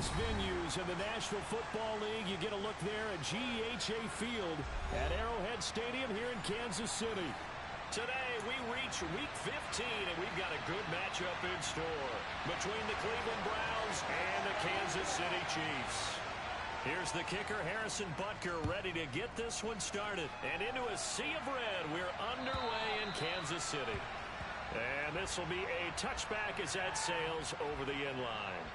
biggest venues in the National Football League. You get a look there at GEHA Field at Arrowhead Stadium here in Kansas City. Today, we reach Week 15, and we've got a good matchup in store between the Cleveland Browns and the Kansas City Chiefs. Here's the kicker, Harrison Butker, ready to get this one started. And into a sea of red, we're underway in Kansas City. And this will be a touchback as that sails over the end line.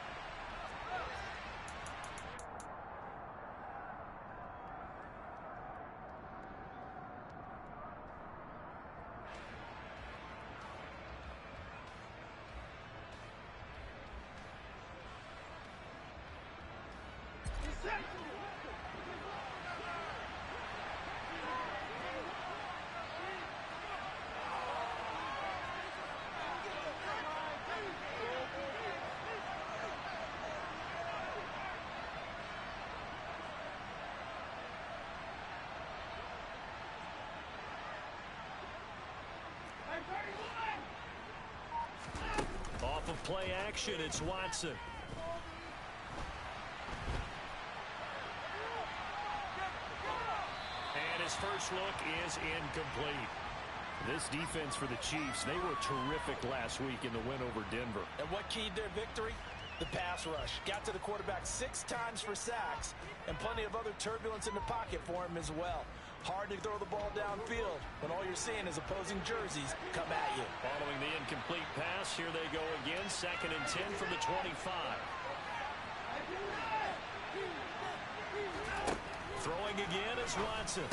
Off of play action, it's Watson. And his first look is incomplete. This defense for the Chiefs, they were terrific last week in the win over Denver. And what keyed their victory? The pass rush. Got to the quarterback 6 times for sacks, and plenty of other turbulence in the pocket for him as well. Hard to throw the ball downfield when all you're seeing is opposing jerseys come at you. Following the incomplete pass, here they go again. 2nd and 10 from the 25. Throwing again is Watson.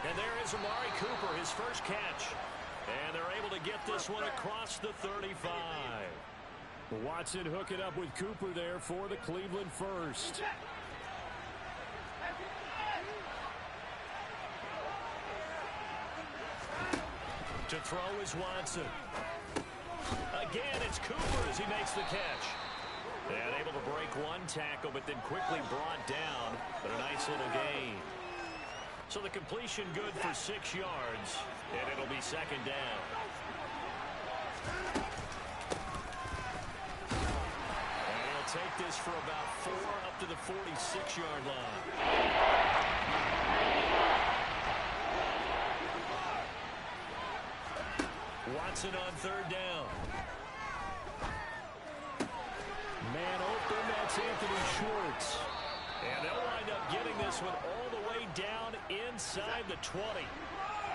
And there is Amari Cooper, his first catch. And they're able to get this one across the 35. Watson hooking up with Cooper there for the Cleveland first. To throw is Watson. Again, it's Cooper as he makes the catch. And able to break one tackle, but then quickly brought down. But a nice little gain. So the completion good for 6 yards, and it'll be 2nd down. And he'll take this for about 4 up to the 46-yard line. Watson on 3rd down. Man open, that's Anthony Schwartz. And they'll wind up getting this one all the way down inside the 20.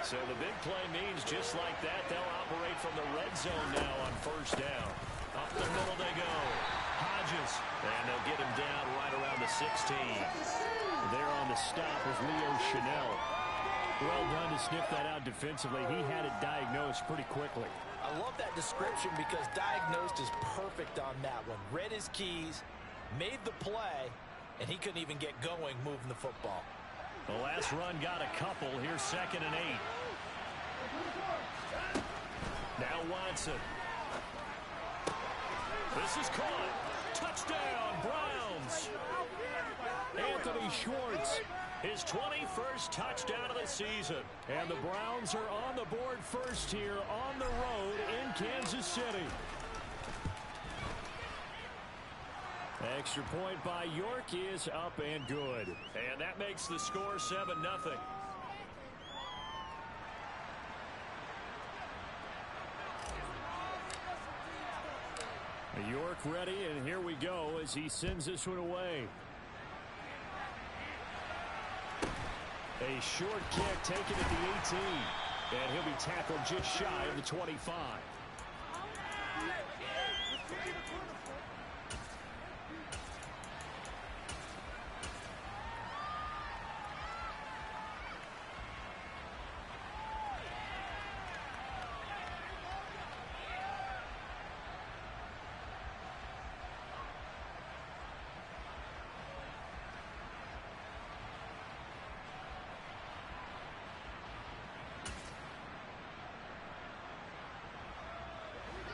So the big play means just like that, they'll operate from the red zone now on 1st down. Up the middle they go. Hodges. And they'll get him down right around the 16. There on the stop was Leo Chanel. Well done to sniff that out defensively. He had it diagnosed pretty quickly. I love that description because diagnosed is perfect on that one. Read his keys, made the play, and he couldn't even get going moving the football. The last run got a couple. Here's 2nd and 8. Now Watson. This is caught. Touchdown, Browns. Anthony Schwartz. His 21st touchdown of the season. And the Browns are on the board first here on the road in Kansas City. Extra point by York is up and good. And that makes the score 7-0. York ready, and here we go as he sends this one away. A short kick taken at the 18. And he'll be tackled just shy of the 25.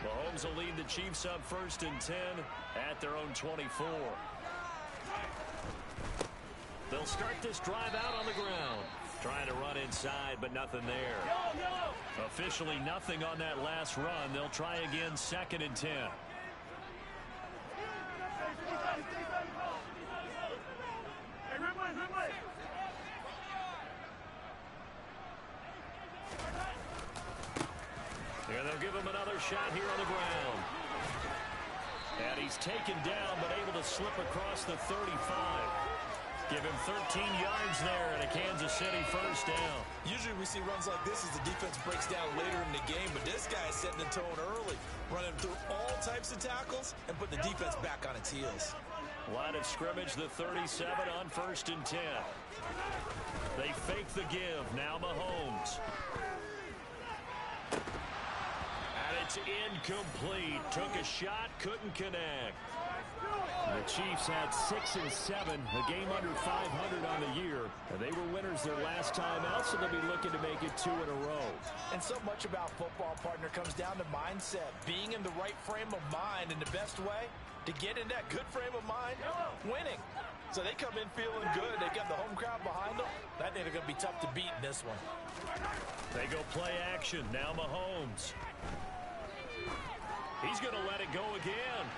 Mahomes will lead the Chiefs up 1st and 10 at their own 24. They'll start this drive out on the ground. Trying to run inside, but nothing there. Officially nothing on that last run. They'll try again 2nd and 10. Here they'll give him another shot here on the ground. And he's taken down, but able to slip across the 35. Give him 13 yards there and a Kansas City first down. Usually we see runs like this as the defense breaks down later in the game, but this guy is setting the tone early, running through all types of tackles and put the defense back on its heels. Line of scrimmage, the 37 on 1st and 10. They fake the give. Now Mahomes. And it's incomplete. Took a shot, couldn't connect. The Chiefs had 6 and 7, a game under 500 on the year. And they were winners their last time out, so they'll be looking to make it 2 in a row. And so much about football, partner, comes down to mindset. Being in the right frame of mind, and the best way to get in that good frame of mind, winning. So they come in feeling good. They got the home crowd behind them. I think they're going to be tough to beat in this one. They go play action. Now Mahomes. He's going to let it go again.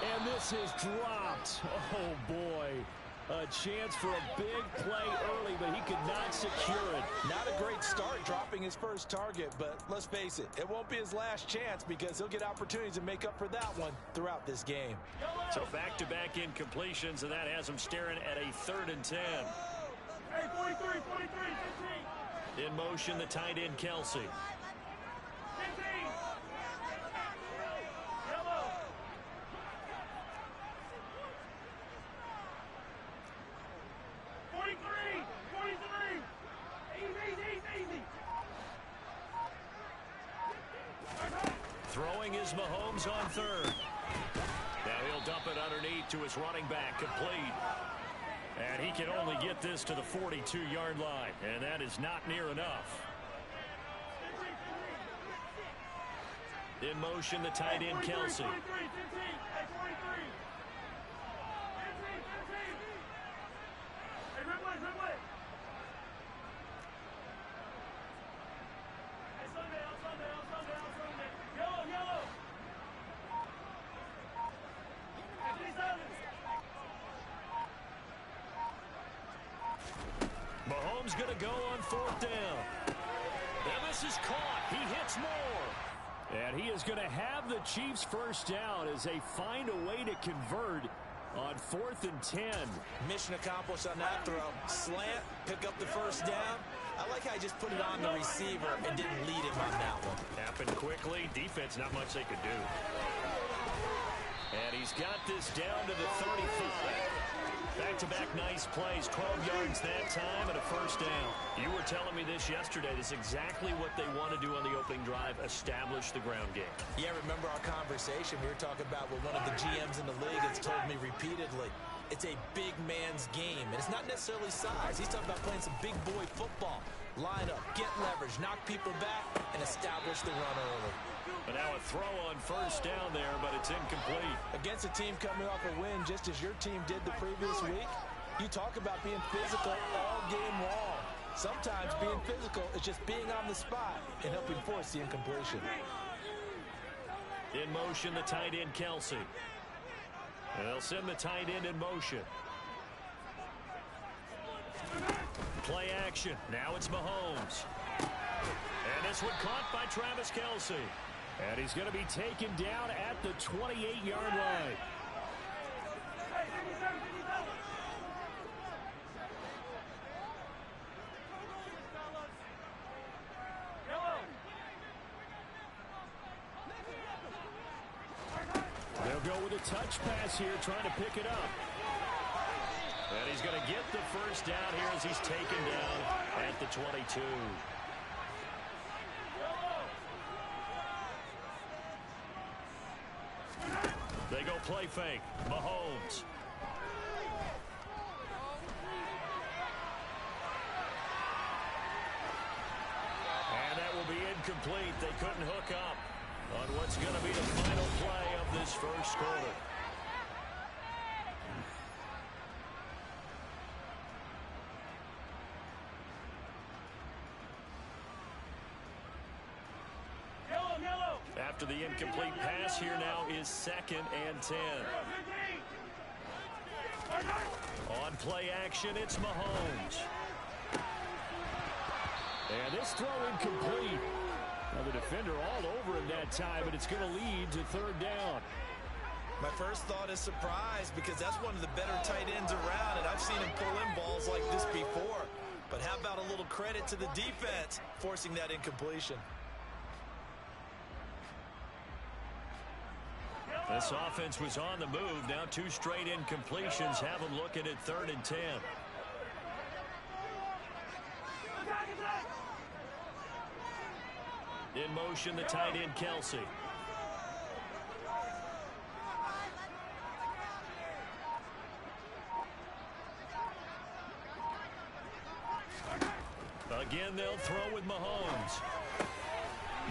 And this is dropped. Oh, boy. A chance for a big play early, but he could not secure it. Not a great start dropping his first target, but let's face it, it won't be his last chance because he'll get opportunities to make up for that one throughout this game. So back-to-back incompletions, and that has him staring at a 3rd and 10. Hey, 43, 15. In motion, the tight end, Kelsey. 15. Throwing is Mahomes on 3rd. Now he'll dump it underneath to his running back, complete. And he can only get this to the 42-yard line, and that is not near enough. In motion, the tight end, Kelsey. Mahomes going to go on 4th down. And this is caught. He hits more. And he is going to have the Chiefs first down as they find a way to convert on 4th and 10. Mission accomplished on that throw. Slant, pick up the first down. I like how he just put it on the receiver and didn't lead him on that one. Happened quickly. Defense, not much they could do. And he's got this down to the 35. Back-to-back nice plays, 12 yards that time and a first down. You were telling me this yesterday. This is exactly what they want to do on the opening drive, establish the ground game. Yeah, remember our conversation. We were talking about what one of the GMs in the league has told me repeatedly. It's a big man's game, and it's not necessarily size. He's talking about playing some big boy football. Line up, get leverage, knock people back, and establish the run early. And now a throw on first down there, but it's incomplete. Against a team coming off a win just as your team did the previous week, you talk about being physical all game long. Sometimes being physical is just being on the spot and helping force the incompletion. In motion, the tight end, Kelsey. And they'll send the tight end in motion. Play action. Now it's Mahomes. And this one caught by Travis Kelce. And he's going to be taken down at the 28-yard line. They'll go with a touch pass here, trying to pick it up. And he's going to get the first down here as he's taken down at the 22. They go play fake. Mahomes. And that will be incomplete. They couldn't hook up on what's going to be the final play of this first quarter. After the incomplete pass, here now is 2nd and 10. On play action, it's Mahomes. And this throw incomplete. Now the defender all over him that time, and it's going to lead to 3rd down. My first thought is surprise, because that's one of the better tight ends around, and I've seen him pull in balls like this before. But how about a little credit to the defense forcing that incompletion? This offense was on the move. Now 2 straight incompletions have them looking at 3rd and 10. In motion, the tight end, Kelsey. Again, they'll throw with Mahomes.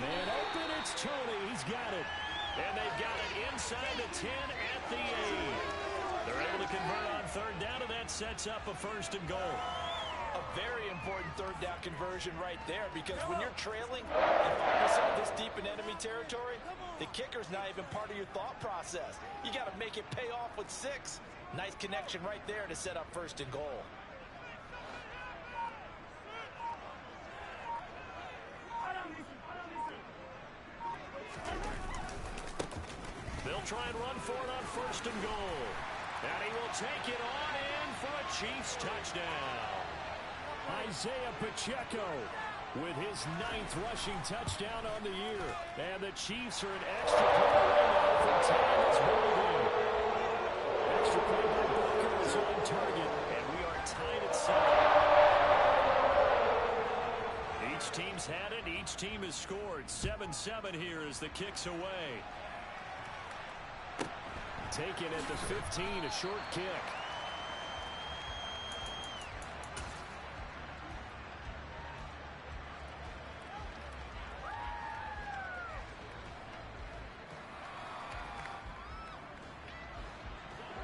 Man open, it's Tony. He's got it. And they've got it inside the 10 at the 8. They're able to convert on 3rd down, and that sets up a 1st and goal. A very important 3rd down conversion right there, because when you're trailing and find yourself this deep in enemy territory, the kicker's not even part of your thought process. You got to make it pay off with 6. Nice connection right there to set up 1st and goal. They'll try and run for it on 1st and goal. And he will take it on in for a Chiefs touchdown. Isaiah Pacheco with his 9th rushing touchdown on the year. And the Chiefs are an extra point away now from time is moving. Extra point by Booker is on target. And we are tied at 7. Each team's had it. Each team has scored. 7-7 here as the kick's away. Taken at the 15, a short kick.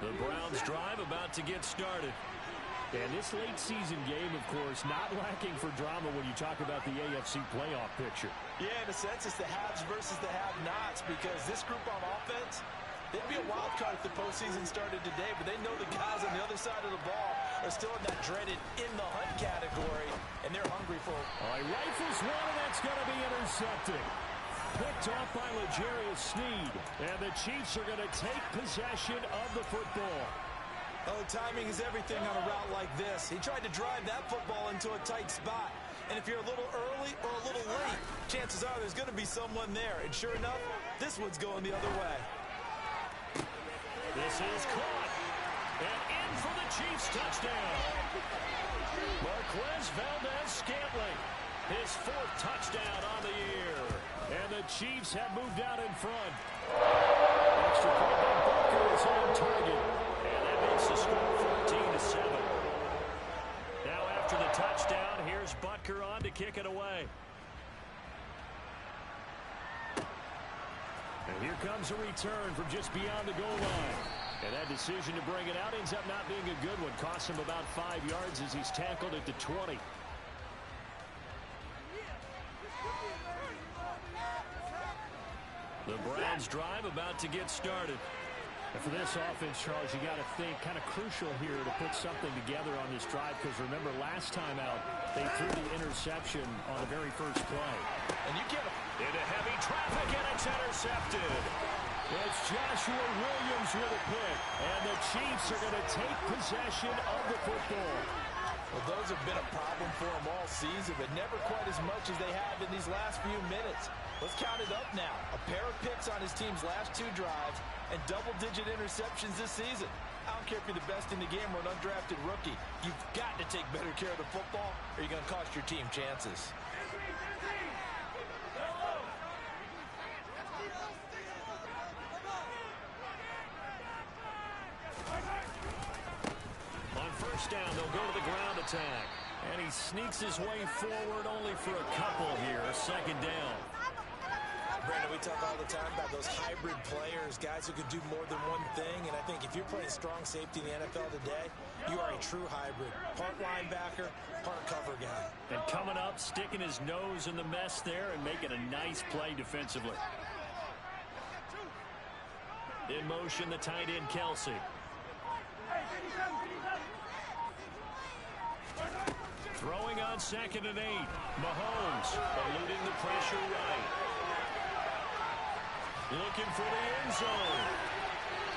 The Browns drive about to get started. And this late season game, of course, not lacking for drama when you talk about the AFC playoff picture. Yeah, in a sense, it's the haves versus the have-nots, because this group on offense, they'd be a wild card if the postseason started today, but they know the guys on the other side of the ball are still in that dreaded in-the-hunt category, and they're hungry for it. He rifles one, and that's going to be intercepted. Picked off by L'Jarius Sneed, and the Chiefs are going to take possession of the football. Oh, timing is everything on a route like this. He tried to drive that football into a tight spot. And if you're a little early or a little late, chances are there's going to be someone there. And sure enough, this one's going the other way. This is caught. And in for the Chiefs touchdown. Marquez Valdez-Scantling. His 4th touchdown on the year. And the Chiefs have moved out in front. Extra point by Booker is on target. And that makes the score 14-7. Now after the touchdown, here's Butker on to kick it away. And here comes a return from just beyond the goal line. And that decision to bring it out ends up not being a good one. Costs him about 5 yards as he's tackled at the 20. The Browns drive about to get started. And for this offense, Charles, you got to think kind of crucial here to put something together on this drive, because remember last time out they threw the interception on the very first play. And you get into heavy traffic, and it's intercepted. It's Joshua Williams with a pick, and the Chiefs are going to take possession of the football. Well, those have been a problem for them all season, but never quite as much as they have in these last few minutes. Let's count it up now. A pair of picks on his team's last 2 drives and double-digit interceptions this season. I don't care if you're the best in the game or an undrafted rookie. You've got to take better care of the football, or you're going to cost your team chances. On 1st down, they'll go to the ground attack. And he sneaks his way forward only for a couple here. 2nd down. Brandon, we talk all the time about those hybrid players, guys who can do more than one thing, and I think if you're playing strong safety in the NFL today, you are a true hybrid. Part linebacker, part cover guy. And coming up, sticking his nose in the mess there and making a nice play defensively. In motion, the tight end, Kelsey. Throwing on 2nd and 8. Mahomes eluding the pressure right. Looking for the end zone.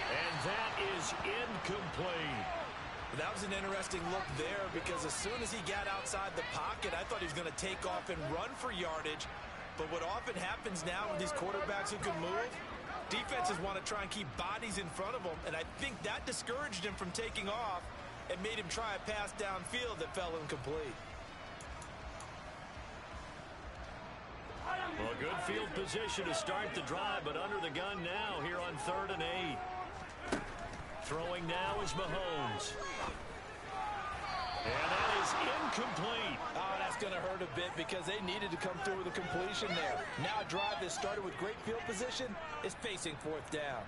And that is incomplete. That was an interesting look there because as soon as he got outside the pocket, I thought he was going to take off and run for yardage. But what often happens now with these quarterbacks who can move, defenses want to try and keep bodies in front of them, and I think that discouraged him from taking off and made him try a pass downfield that fell incomplete. Well, a good field position to start the drive, but under the gun now here on 3rd and 8. Throwing now is Mahomes. And that is incomplete. Oh, that's going to hurt a bit because they needed to come through with a completion there. Now a drive that started with great field position is facing 4th down.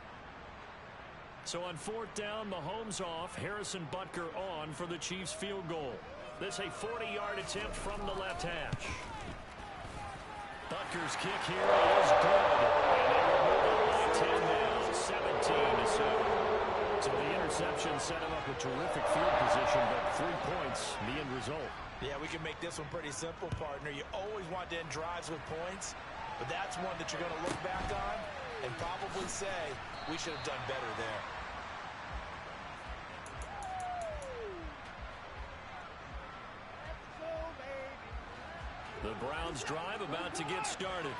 So on 4th down, Mahomes off, Harrison Butker on for the Chiefs field goal. This a 40-yard attempt from the left hash. Butker's kick here is good. And they will move on by 10 now, 17-7. So the interception set him up with terrific field position, but 3 points, the end result. Yeah, we can make this one pretty simple, partner. You always want to end drives with points, but that's one that you're going to look back on and probably say, we should have done better there. The Browns drive about to get started.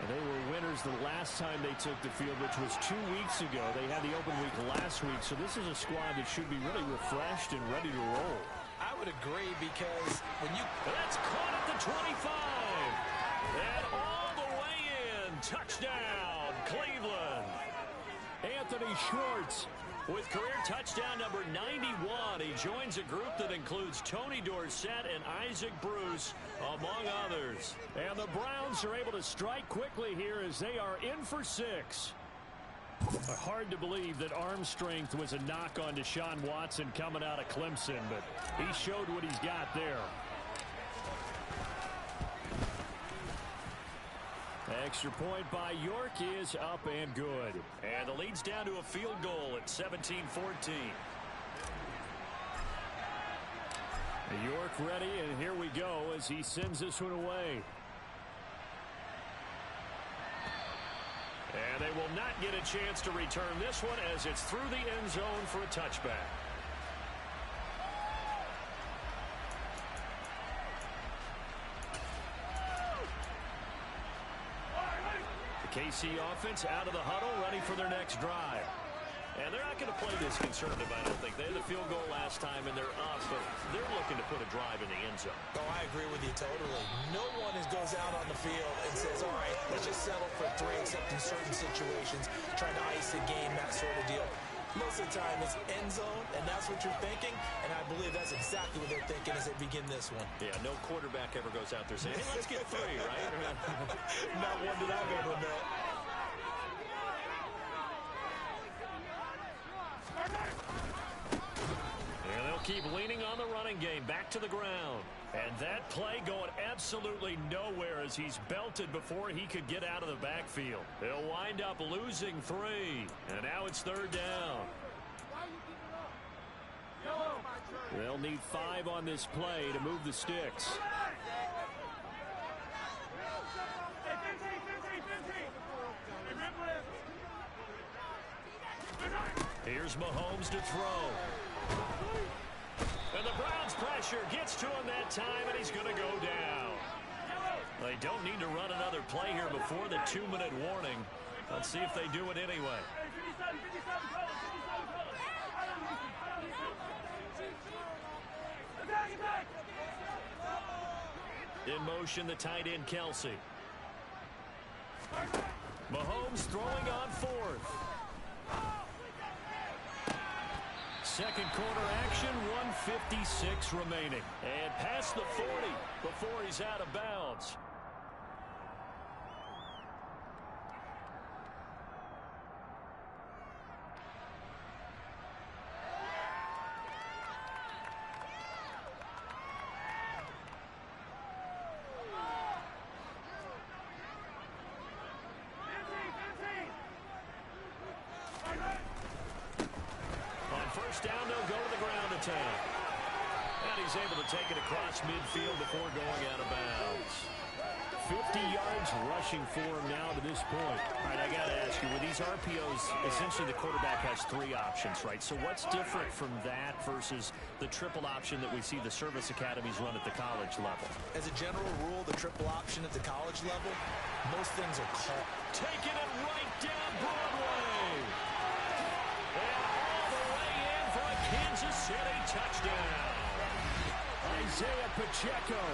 And they were winners the last time they took the field, which was 2 weeks ago. They had the open week last week, so this is a squad that should be really refreshed and ready to roll. I would agree because when you... That's caught at the 25. And all the way in. Touchdown, Cleveland. Anthony Schwartz with career touchdown number 91. He joins a group that includes Tony Dorsett and Isaac Bruce, among others. And the Browns are able to strike quickly here as they are in for 6. Hard to believe that arm strength was a knock on Deshaun Watson coming out of Clemson, but he showed what he's got there. Extra point by York is up and good. And the lead's down to a field goal at 17-14. York ready, and here we go as he sends this one away. And they will not get a chance to return this one as it's through the end zone for a touchback. The KC offense out of the huddle, ready for their next drive. And they're not going to play this conservative, I don't think. They had the field goal last time, and they're up, but they're looking to put a drive in the end zone. Oh, I agree with you totally. No one goes out on the field and says, all right, let's just settle for 3, except in certain situations, trying to ice a game, that sort of deal. Most of the time, it's end zone, and that's what you're thinking, and I believe that's exactly what they're thinking as they begin this one. Yeah, no quarterback ever goes out there saying, hey, let's get 3, right? Not one that I've ever met. And they'll keep leaning on the running game, back to the ground. And that play going absolutely nowhere as he's belted before he could get out of the backfield. They'll wind up losing 3. And now it's 3rd down. They'll need 5 on this play to move the sticks. Here's Mahomes to throw. And the Browns pressure gets to him that time, and he's going to go down. They don't need to run another play here before the 2-minute warning. Let's see if they do it anyway. In motion, the tight end, Kelsey. Mahomes throwing on 4th. Second quarter action, 1:56 remaining. And past the 40 before he's out of bounds. down, they'll go to the ground attack. And he's able to take it across midfield before going out of bounds. 50 yards rushing for him now to this point. All right, I got to ask you, with these RPOs, essentially the quarterback has 3 options, right? So what's different from that versus the triple option that we see the service academies run at the college level? As a general rule, the triple option at the college level, most things are called. Taking it right down Broadway. And all the way in for a Kansas City touchdown. Isaiah Pacheco.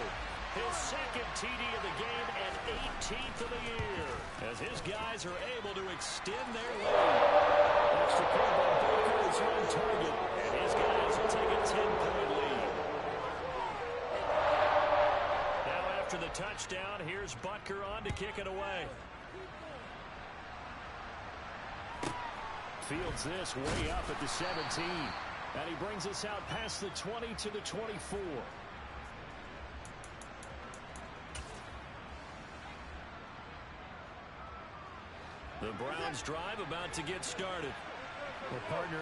His second TD of the game and 18th of the year, as his guys are able to extend their lead. Extra point by Baker is on target. And his guys will take a 10-point lead. Now after the touchdown, here's Butker on to kick it away. Fields this way up at the 17. And he brings us out past the 20 to the 24. The Browns drive about to get started. Well, partner,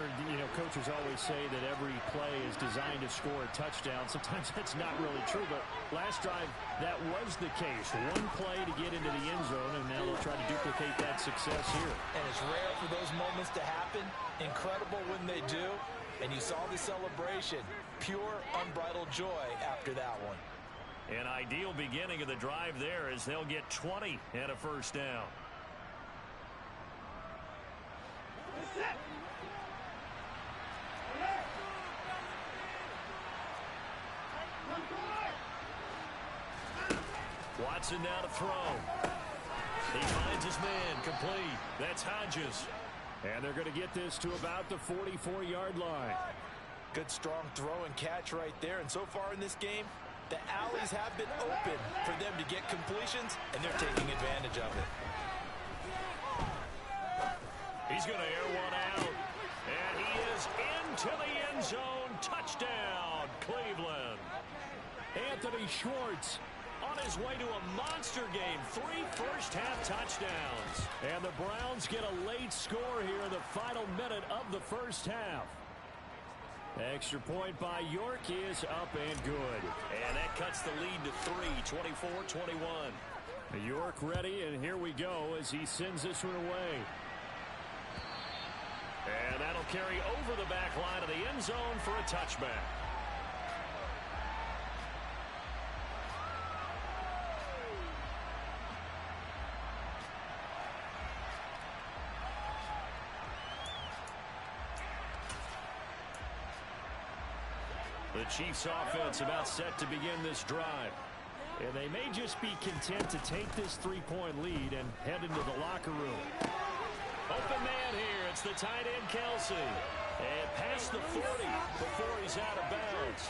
coaches always say that every play is designed to score a touchdown. Sometimes that's not really true, but last drive, that was the case. One play to get into the end zone, and now they'll try to duplicate that success here. And it's rare for those moments to happen. Incredible when they do. And you saw the celebration. Pure, unbridled joy after that one. An ideal beginning of the drive there as they'll get 20 and a first down. Watson now to throw. He finds his man complete. That's Hodges. And they're going to get this to about the 44-yard line. Good strong throw and catch right there. And so far in this game, the alleys have been open for them to get completions, and they're taking advantage of it. He's going to air one out. And he is into the end zone. Touchdown, Cleveland. Anthony Schwartz on his way to a monster game. 3 first-half touchdowns. And the Browns get a late score here in the final minute of the first half. Extra point by York is up and good. And that cuts the lead to 3, 24-21. York ready, and here we go as he sends this one away. And that'll carry over the back line of the end zone for a touchback. The Chiefs offense about set to begin this drive. And they may just be content to take this 3-point lead and head into the locker room. Open man here. It's the tight end, Kelsey. And past the 40 before he's out of bounds.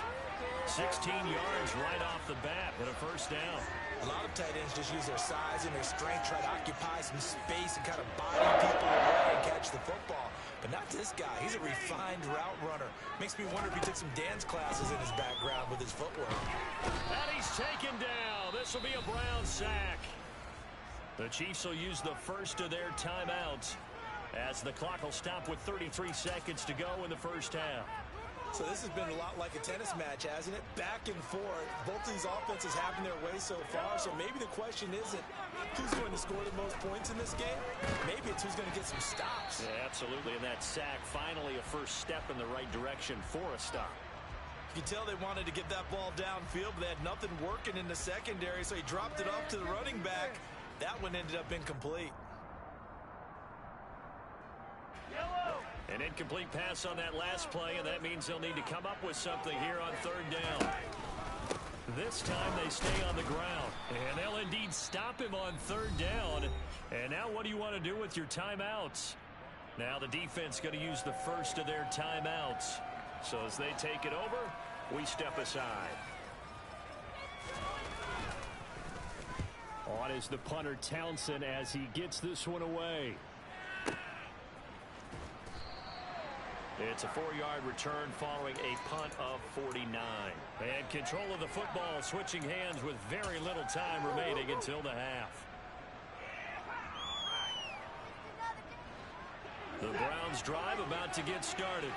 16 yards right off the bat and a first down. A lot of tight ends just use their size and their strength, try to occupy some space and kind of body people away and catch the football. But not this guy. He's a refined route runner. Makes me wonder if he took some dance classes in his background with his footwork. And he's taken down. This will be a Brown sack. The Chiefs will use the first of their timeouts as the clock will stop with 33 seconds to go in the first half. So this has been a lot like a tennis match, hasn't it? Back and forth. Both these offenses having their way so far. So maybe the question isn't who's going to score the most points in this game. Maybe it's who's going to get some stops. Yeah, absolutely. And that sack, finally a first step in the right direction for a stop. You can tell they wanted to get that ball downfield, but they had nothing working in the secondary, so he dropped it off to the running back. That one ended up incomplete. An incomplete pass on that last play, and that means they'll need to come up with something here on third down. This time they stay on the ground, and they'll indeed stop him on third down. And now what do you want to do with your timeouts? Now the defense going to use the first of their timeouts. So as they take it over, we step aside. On is the punter Townsend as he gets this one away. It's a 4-yard return following a punt of 49. And control of the football switching hands with very little time remaining until the half. The Browns drive about to get started.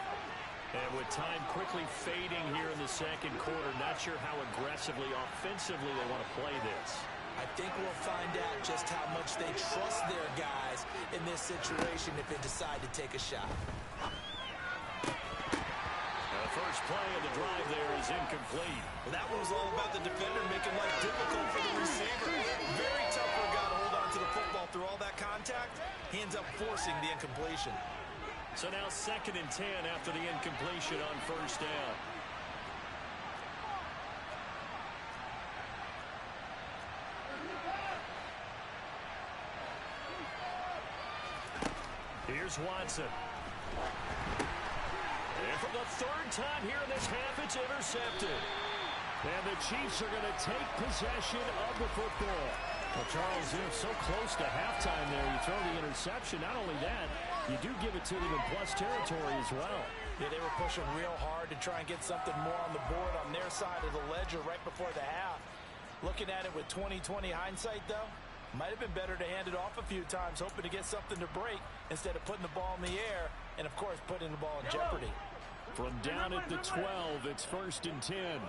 And with time quickly fading here in the second quarter, not sure how aggressively, offensively they want to play this. I think we'll find out just how much they trust their guys in this situation if they decide to take a shot. The first play of the drive there is incomplete. Well, that one was all about the defender making life difficult for the receiver. Very tough for a guy to hold on to the football through all that contact. He ends up forcing the incompletion. So now 2nd and 10 after the incompletion on first down. Here's Watson. And for the 3rd time here in this half, it's intercepted. And the Chiefs are going to take possession of the football. Well, Charles, they're so close to halftime there. You throw the interception. Not only that, you do give it to them in plus territory as well. Yeah, they were pushing real hard to try and get something more on the board on their side of the ledger right before the half. Looking at it with 20/20 hindsight, though, might have been better to hand it off a few times, hoping to get something to break instead of putting the ball in the air and, of course, putting the ball in jeopardy. From down at the 12, it's 1st and 10.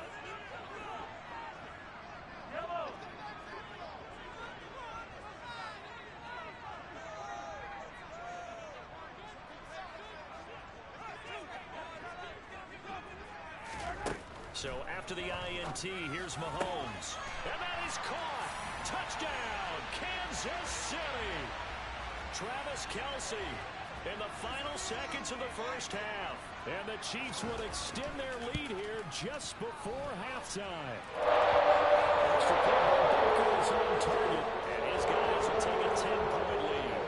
So after the INT, here's Mahomes. And that is caught. Touchdown, Kansas City. Travis Kelce in the final seconds of the first half. And the Chiefs will extend their lead here just before halftime. Extra point by Baker is on target. And his guys will take a 10-point lead.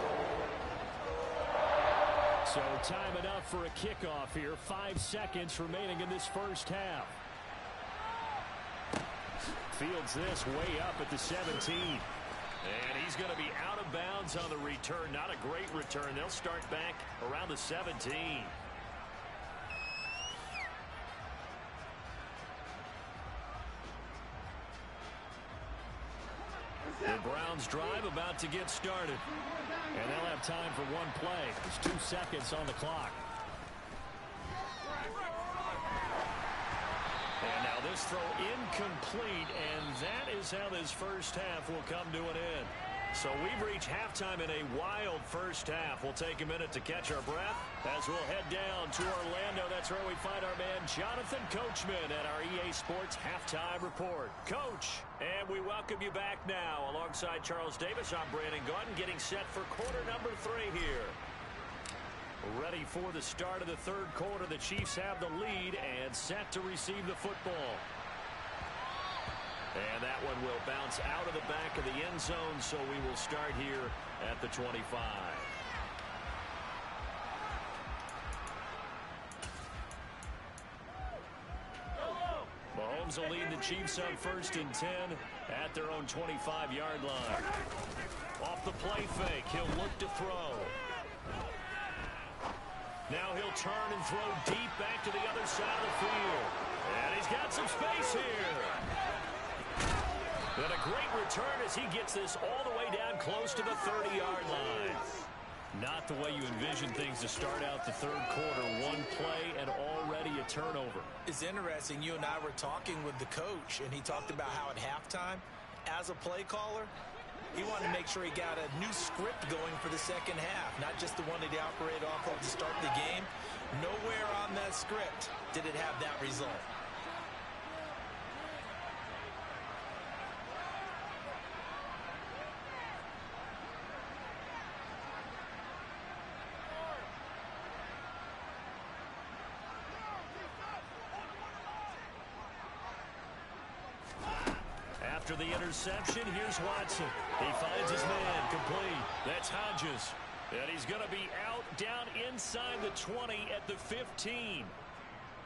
So time enough for a kickoff here. 5 seconds remaining in this first half. Fields this way up at the 17. And he's going to be out of bounds on the return. Not a great return. They'll start back around the 17. The Browns drive about to get started. And they'll have time for one play. There's 2 seconds on the clock. And now this throw incomplete, and that is how this first half will come to an end. So we've reached halftime in a wild first half. We'll take a minute to catch our breath as we'll head down to Orlando. That's where we find our man Jonathan Coachman at our EA Sports Halftime Report. Coach, and we welcome you back now. Alongside Charles Davis, I'm Brandon Gaudin, getting set for quarter number 3 here. Ready for the start of the 3rd quarter. The Chiefs have the lead and set to receive the football. And that one will bounce out of the back of the end zone, so we will start here at the 25. Mahomes will lead the Chiefs on 1st and 10 at their own 25-yard line. Off the play fake, he'll look to throw. Now he'll turn and throw deep back to the other side of the field. And he's got some space here. And a great return as he gets this all the way down close to the 30-yard line. Not the way you envision things to start out the 3rd quarter. One play and already a turnover. It's interesting. You and I were talking with the coach, and he talked about how at halftime, as a play caller, he wanted to make sure he got a new script going for the second half, not just the one that he operated off of to start the game. Nowhere on that script did it have that result. After the interception, here's Watson. He finds his man complete. That's Hodges. And he's going to be out down inside the 20 at the 15.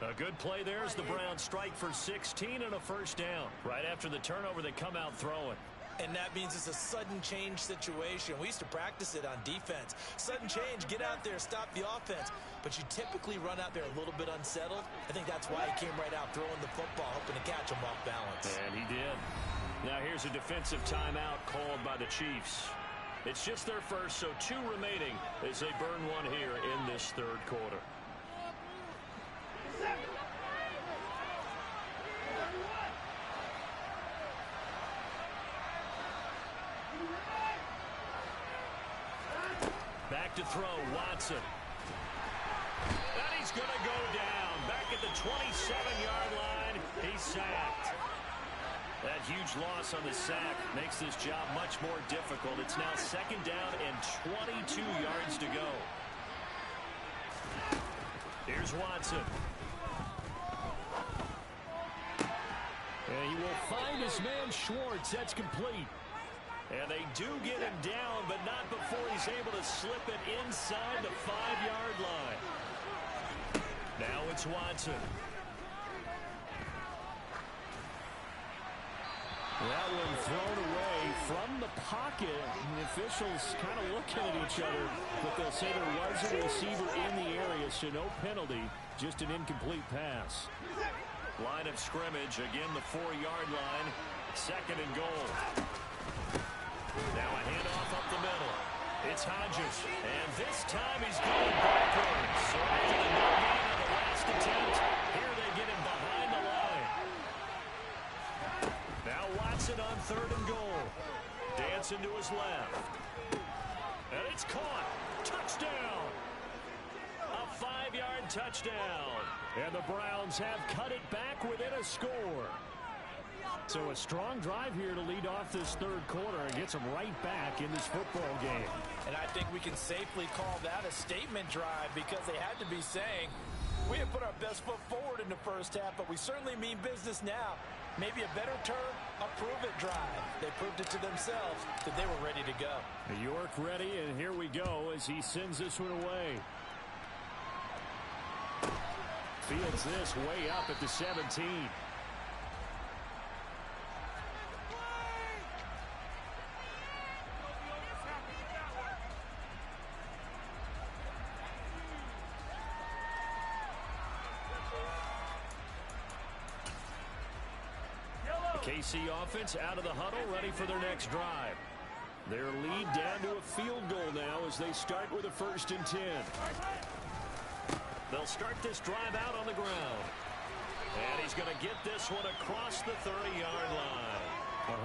A good play there as the Browns strike for 16 and a first down. Right after the turnover, they come out throwing. And that means it's a sudden change situation. We used to practice it on defense. Sudden change, get out there, stop the offense. But you typically run out there a little bit unsettled. I think that's why he came right out throwing the football, hoping to catch him off balance. And he did. Now here's a defensive timeout called by the Chiefs. It's just their first, so 2 remaining as they burn one here in this 3rd quarter. Back to throw, Watson. And he's going to go down. Back at the 27-yard line, he's sacked. That huge loss on the sack makes this job much more difficult. It's now second down and 22 yards to go. Here's Watson. And he will find his man Schwartz. That's complete. And they do get him down, but not before he's able to slip it inside the 5-yard line. Now it's Watson. That one thrown away from the pocket. The officials kind of looking at each other, but they'll say there was a receiver in the area, so no penalty, just an incomplete pass. Line of scrimmage, again the 4-yard line, second and goal. Now a handoff up the middle. It's Hodges, and this time he's going backwards. So after the no gain on the last attempt, here they get him behind the line. Now Watson on third and goal. Dancing to his left. And it's caught. Touchdown. A 5-yard touchdown. And the Browns have cut it back within a score. So a strong drive here to lead off this third quarter and gets them right back in this football game. And I think we can safely call that a statement drive because they had to be saying, we have put our best foot forward in the first half, but we certainly mean business now. Maybe a better term, a prove-it drive. They proved it to themselves that they were ready to go. York ready, and here we go as he sends this one away. Fields this way up at the 17. KC offense out of the huddle, ready for their next drive. Their lead down to a field goal now as they start with a 1st and 10. They'll start this drive out on the ground. And he's going to get this one across the 30-yard line.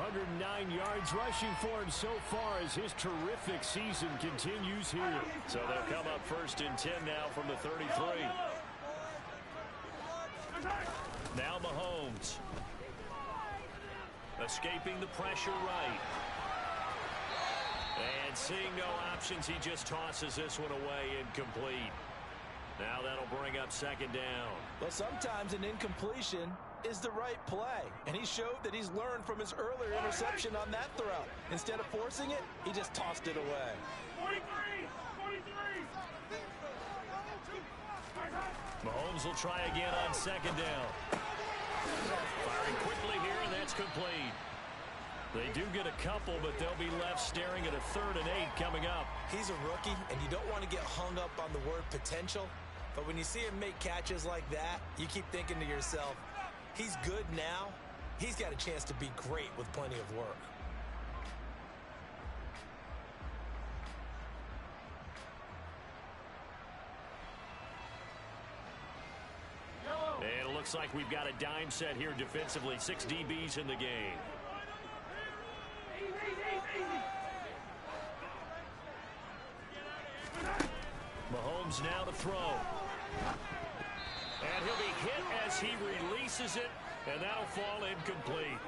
109 yards rushing for him so far as his terrific season continues here. So they'll come up 1st and 10 now from the 33. Now Mahomes. Escaping the pressure right. And seeing no options, he just tosses this one away incomplete. Now that'll bring up 2nd down. Well, sometimes an incompletion is the right play. And he showed that he's learned from his earlier interception on that throw. Instead of forcing it, he just tossed it away. 43. Mahomes will try again on 2nd down. Firing quickly here, and that's complete. They do get a couple, but they'll be left staring at a 3rd and 8 coming up. He's a rookie, and you don't want to get hung up on the word potential. But when you see him make catches like that, you keep thinking to yourself, he's good now. He's got a chance to be great with plenty of work. And it looks like we've got a dime set here defensively. 6 DBs in the game. Mahomes now to throw. And he'll be hit as he releases it, and that'll fall incomplete.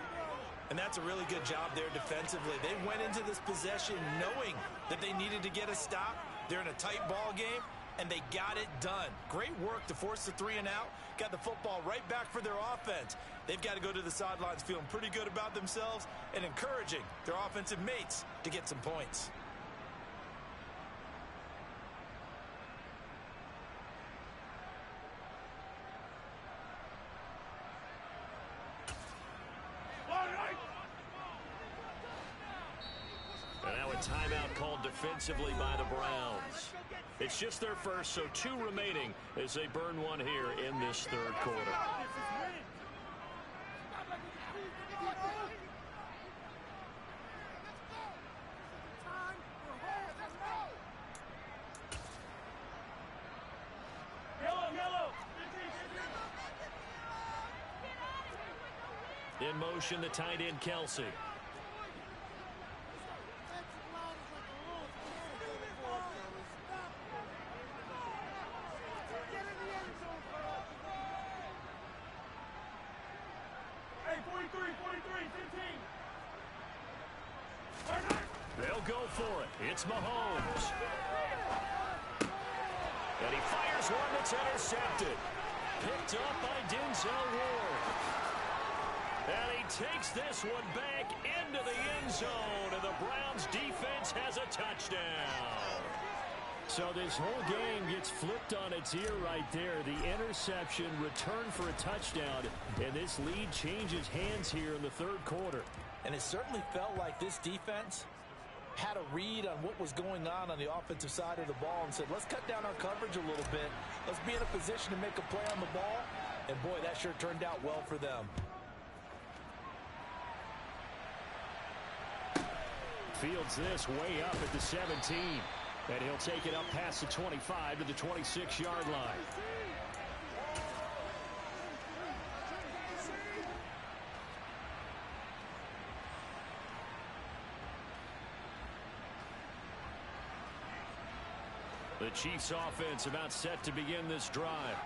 And that's a really good job there defensively. They went into this possession knowing that they needed to get a stop. They're in a tight ball game, and they got it done. Great work to force the 3 and out. Got the football right back for their offense. They've got to go to the sidelines feeling pretty good about themselves and encouraging their offensive mates to get some points. And now a timeout called defensively by the Browns. It's just their first, so 2 remaining as they burn one here in this 3rd quarter. In motion, the tight end, Kelsey. Hey, 43, 15. They'll go for it. It's Mahomes. And he fires one that's intercepted. Picked up by Denzel Ward. And he takes this one back into the end zone. And the Browns defense has a touchdown. So this whole game gets flipped on its ear right there. The interception, return for a touchdown. And this lead changes hands here in the third quarter. And it certainly felt like this defense had a read on what was going on the offensive side of the ball and said, let's cut down our coverage a little bit. Let's be in a position to make a play on the ball. And, boy, that sure turned out well for them. Fields this way up at the 17. And he'll take it up past the 25 to the 26-yard line. The Chiefs offense about set to begin this drive.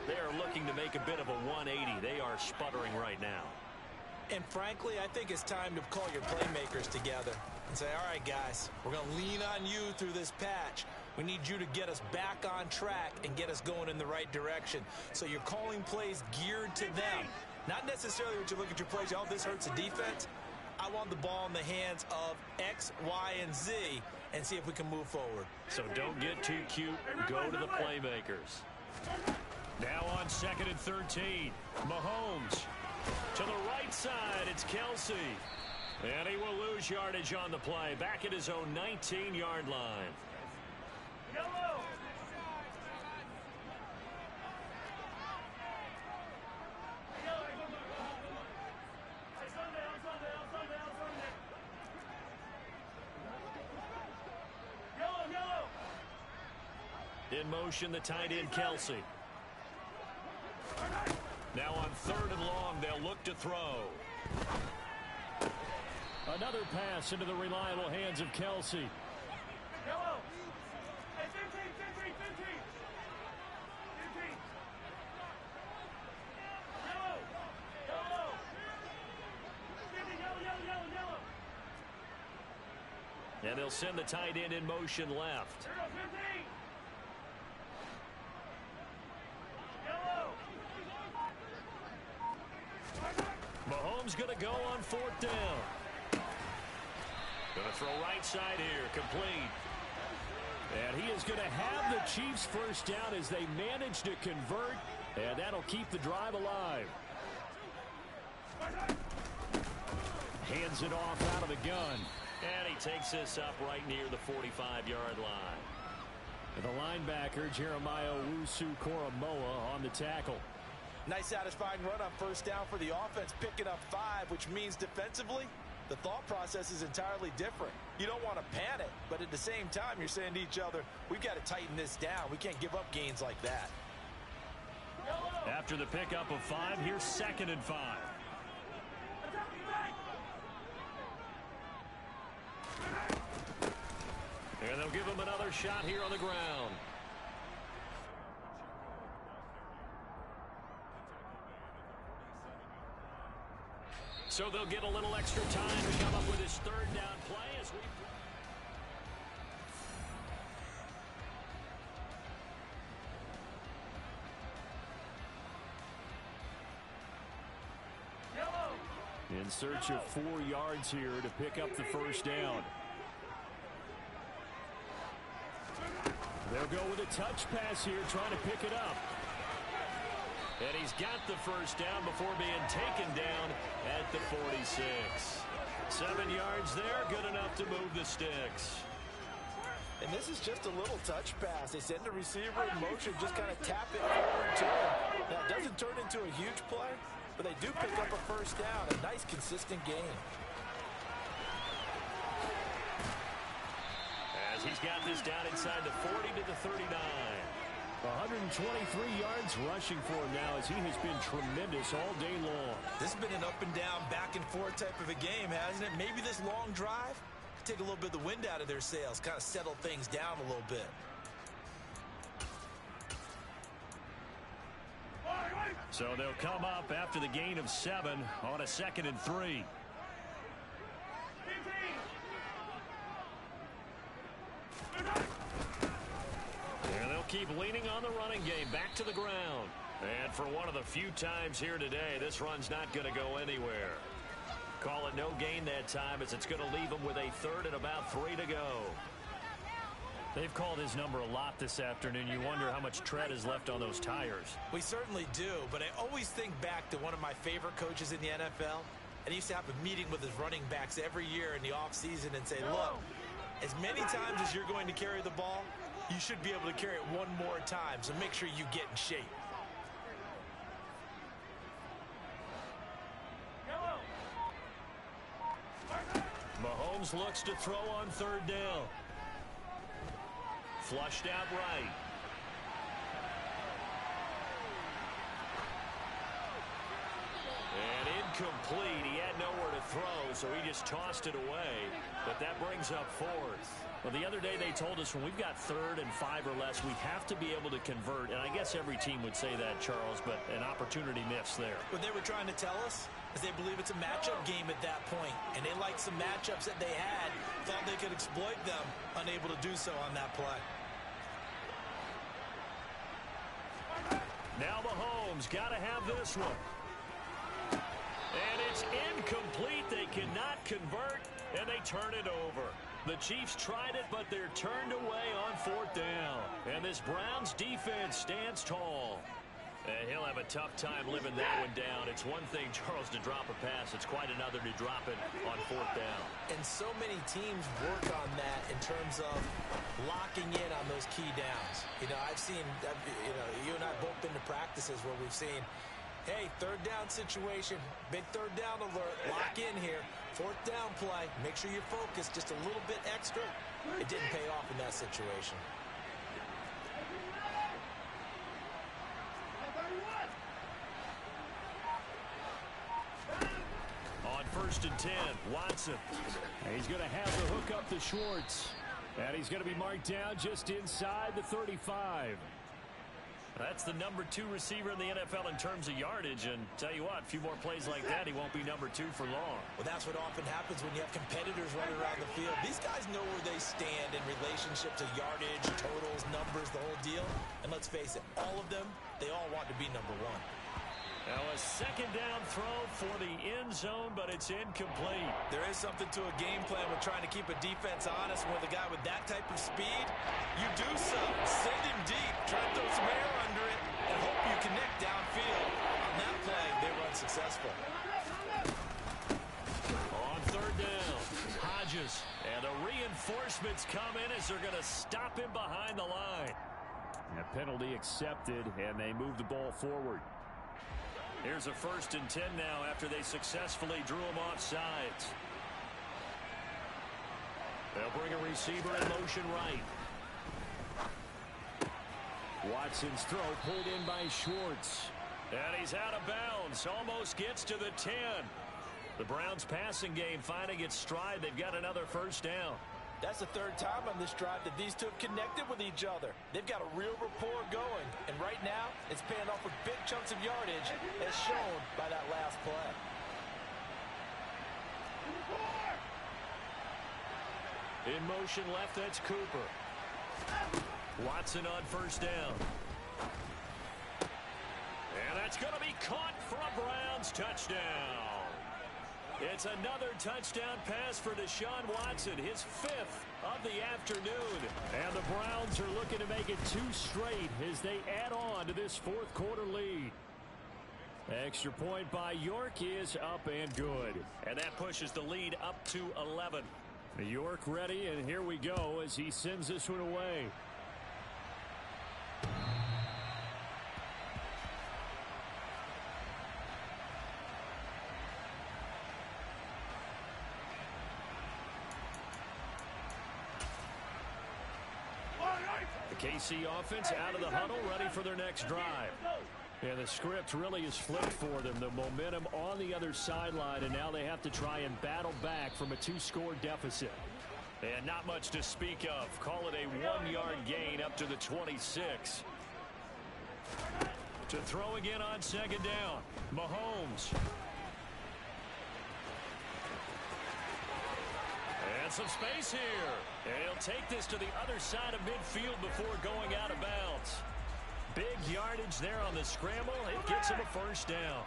They are looking to make a bit of a 180. They are sputtering right now. And frankly, I think it's time to call your playmakers together and say, all right, guys, we're going to lean on you through this patch. We need you to get us back on track and get us going in the right direction. So you're calling plays geared to them. Not necessarily when you look at your plays, oh, this hurts the defense. I want the ball in the hands of X, Y, and Z and see if we can move forward. So don't get too cute. Go to the playmakers. Now on 2nd and 13. Mahomes. To the right side, it's Kelsey. And he will lose yardage on the play. Back at his own 19-yard line. Yellow. In motion, the tight end, Kelsey. Now on 3rd and long, they'll look to throw. Another pass into the reliable hands of Kelsey. Yellow. Hey, 15. 15. Yellow. Yellow. 50, yellow. And they'll send the tight end in motion left. Here goes 15. Mahomes going to go on 4th down. Going to throw right side here, complete. And he is going to have the Chiefs first down as they manage to convert, and that'll keep the drive alive. Hands it off out of the gun. And he takes this up right near the 45-yard line. And the linebacker, Jeremiah Owusu-Koramoah, on the tackle. Nice satisfying run on 1st down for the offense, picking up 5, which means defensively, the thought process is entirely different. You don't want to panic, but at the same time, you're saying to each other, we've got to tighten this down. We can't give up gains like that. After the pickup of 5, here's 2nd and 5. And they'll give him another shot here on the ground. So they'll get a little extra time to come up with his 3rd down play as we... In search of 4 yards here to pick up the 1st down. They'll go with a touch pass here, trying to pick it up. And he's got the 1st down before being taken down at the 46. 7 yards there, good enough to move the sticks. And this is just a little touch pass. They send the receiver in motion, just kind of tap it forward to him. Now, it doesn't turn into a huge play, but they do pick up a 1st down. A nice, consistent game. As he's got this down inside the 40 to the 39. 23 yards rushing for him now as he has been tremendous all day long. This has been an up and down, back and forth type of a game, hasn't it? Maybe this long drive could take a little bit of the wind out of their sails, kind of settle things down a little bit. So they'll come up after the gain of 7 on a 2nd and 3. And they'll keep leaning on the running game back to the ground. And for one of the few times here today, this run's not going to go anywhere. Call it no gain that time as it's going to leave them with a 3rd and about 3 to go. They've called his number a lot this afternoon. You wonder how much tread is left on those tires. We certainly do, but I always think back to one of my favorite coaches in the NFL. And he used to have a meeting with his running backs every year in the offseason and say, look, as many times as you're going to carry the ball, you should be able to carry it one more time, so make sure you get in shape. Mahomes looks to throw on 3rd down. Flushed out right. And incomplete. He had nowhere to throw, so he just tossed it away. But that brings up 4th. Well, the other day they told us when we've got 3rd and 5 or less, we have to be able to convert. And I guess every team would say that, Charles, but an opportunity missed there. What they were trying to tell us is they believe it's a matchup game at that point. And they liked some matchups that they had, thought they could exploit them, unable to do so on that play. Now Mahomes got to have this one. And it's incomplete. They cannot convert, and they turn it over. The Chiefs tried it, but they're turned away on 4th down. And this Browns defense stands tall. And he'll have a tough time living that one down. It's one thing, Charles, to drop a pass. It's quite another to drop it on 4th down. And so many teams work on that in terms of locking in on those key downs. You know, I've seen, you and I both been to practices where we've seen, hey, 3rd down situation, big 3rd down alert, lock in here. 4th down play, make sure you're focused just a little bit extra. It didn't pay off in that situation. On 1st and 10, Watson. He's going to have the hook up to Schwartz. And he's going to be marked down just inside the 35. That's the number 2 receiver in the NFL in terms of yardage. And tell you what, a few more plays like that, he won't be number 2 for long. Well, that's what often happens when you have competitors running around the field. These guys know where they stand in relationship to yardage, totals, numbers, the whole deal. And let's face it, all of them, they all want to be number 1. Now a 2nd down throw for the end zone, but it's incomplete. There is something to a game plan with trying to keep a defense honest. With a guy with that type of speed, you do so. Send him deep, try to throw some air under it, and hope you connect downfield. On that play, they were unsuccessful. On 3rd down, Hodges, and the reinforcements come in as they're going to stop him behind the line. A penalty accepted, and they move the ball forward. Here's a 1st and 10 now after they successfully drew him off sides. They'll bring a receiver in motion right. Watson's throw pulled in by Schwartz. And he's out of bounds. Almost gets to the 10. The Browns passing game finding its stride. They've got another 1st down. That's the 3rd time on this drive that these two have connected with each other. They've got a real rapport going. And right now, it's paying off with big chunks of yardage, as shown by that last play. In motion left, that's Cooper. Watson on 1st down. And that's going to be caught for a Browns touchdown. It's another touchdown pass for Deshaun Watson, his 5th of the afternoon. And the Browns are looking to make it 2 straight as they add on to this 4th quarter lead. Extra point by York is up and good. And that pushes the lead up to 11. York ready, and here we go as he sends this one away. The KC offense out of the huddle, ready for their next drive. And the script really is flipped for them. The momentum on the other sideline, and now they have to try and battle back from a 2-score deficit. And not much to speak of. Call it a 1-yard gain up to the 26. To throw again on second down. Mahomes. And some space here. And he'll take this to the other side of midfield before going out of bounds. Big yardage there on the scramble. It gets him a first down.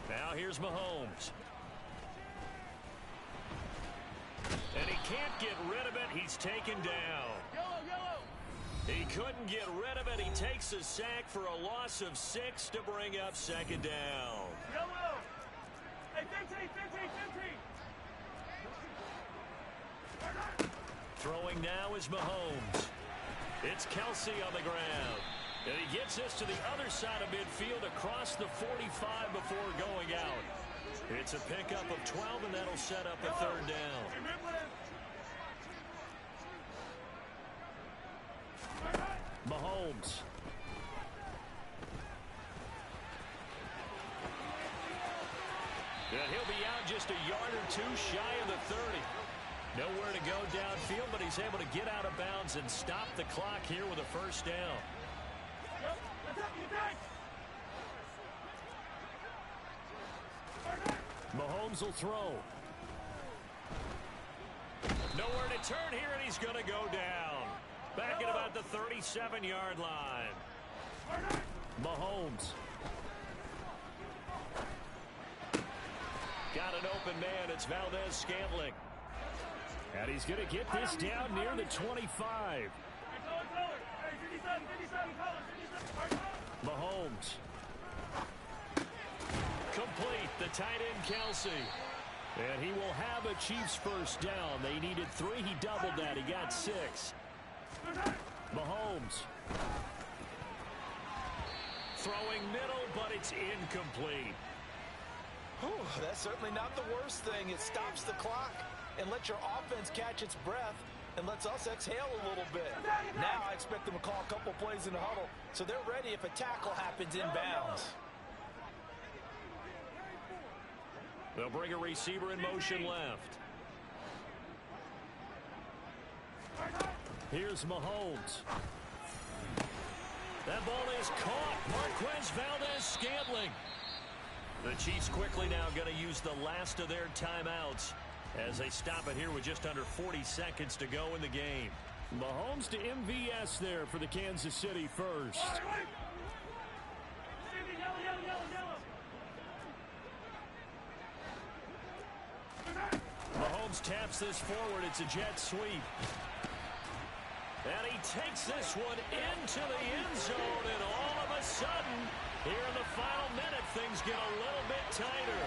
Now here's Mahomes. And he can't get rid of it. He's taken down. He couldn't get rid of it. He takes a sack for a loss of 6 to bring up second down. Hey, 15. Throwing now is Mahomes. It's Kelsey on the ground. And he gets this to the other side of midfield across the 45 before going out. It's a pickup of 12, and that'll set up a third down. Mahomes. And he'll be out just a yard or two shy of the 30. Nowhere to go downfield, but he's able to get out of bounds and stop the clock here with a first down. Mahomes will throw. Nowhere to turn here, and he's going to go down. Back at about the 37-yard line. Mahomes. Got an open man. It's Valdez-Scantling. And he's going to get this down near the 25. Mahomes. Complete. The tight end, Kelsey. And he will have a Chiefs first down. They needed 3. He doubled that. He got 6. Mahomes. Throwing middle, but it's incomplete. Whew, that's certainly not the worst thing. It stops the clock and lets your offense catch its breath and lets us exhale a little bit. Now I expect them to call a couple plays in the huddle so they're ready if a tackle happens inbounds. They'll bring a receiver in motion left. Here's Mahomes. That ball is caught. Marquez Valdez-Scantling. The Chiefs quickly now going to use the last of their timeouts as they stop it here with just under 40 seconds to go in the game. Mahomes to MVS there for the Kansas City first. Mahomes taps this forward. It's a jet sweep. And he takes this one into the end zone, and all of a sudden, here in the final minute, things get a little bit tighter.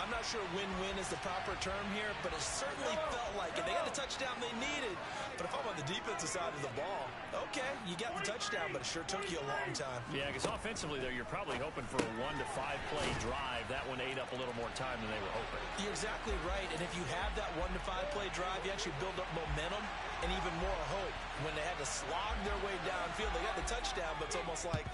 I'm not sure win-win is the proper term here, but it certainly felt like it. They got the touchdown they needed, but if I'm on the defensive side of the ball, okay, you got the touchdown, but it sure took you a long time. Yeah, because offensively there, you're probably hoping for a 1 to 5 play drive. That one ate up a little more time than they were hoping. You're exactly right, and if you have that 1 to 5 play drive, you actually build up momentum and even more hope. When they had to slog their way downfield, they got the touchdown, but it's almost like,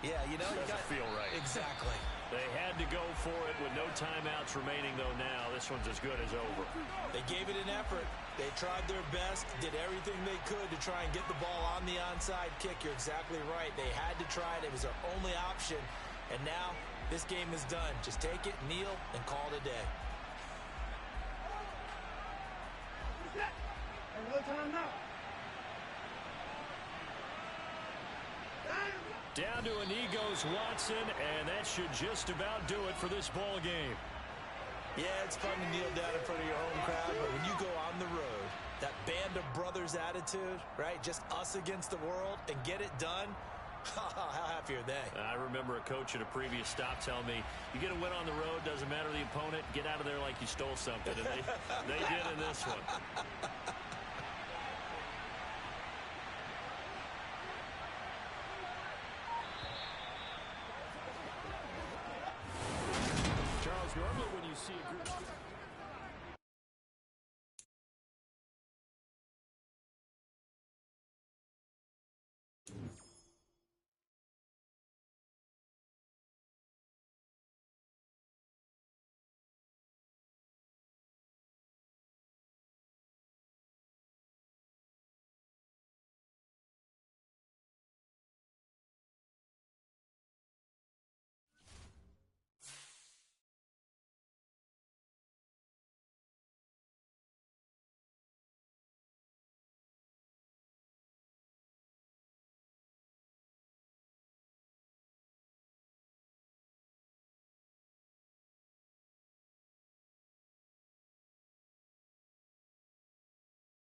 yeah, you know, Doesn't feel right. Exactly. They had to go for it with no timeouts remaining, though. Now this one's as good as over. They gave it an effort. They tried their best, did everything they could to try and get the ball on the onside kick. You're exactly right. They had to try it. It was their only option. And now this game is done. Just take it, kneel, and call it a day. Down to Inigo's Watson, and that should just about do it for this ball game. Yeah, it's fun to kneel down in front of your home crowd, but when you go on the road, that band of brothers attitude, right? Just us against the world and get it done. How happy are they? I remember a coach at a previous stop telling me, you get a win on the road, doesn't matter the opponent, get out of there like you stole something. And they did in this one.